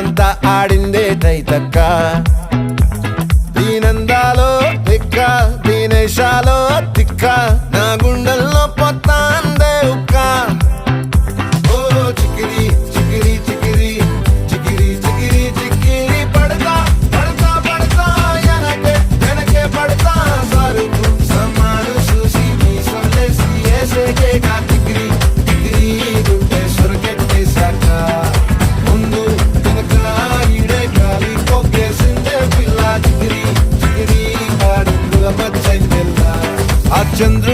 రాత్రంతా ఆడిందే తైతక్క దీనందాలో తిక్క దీనేశాలో తిక్క నా గుండెల్లో పొత్తాందే ఉక్క ఓ చికిరి చికిరి చికిరి చికిరి చికిరి చికిరి పడతా పడతా పడతా ఎనకే ఎనకే పడతా సరుకు సమాను చూసి మీ సొల్లేసి ఏసేకే కా చికిరి చికిరి గుండె సొరకెట్టేశాక ముందు వెనక ఈడే గాలి కొక్కేసిందే పిల్ల చికిరి చికిరి ఆడుకుల మచ్చందెల్లా ఆ చంద్ర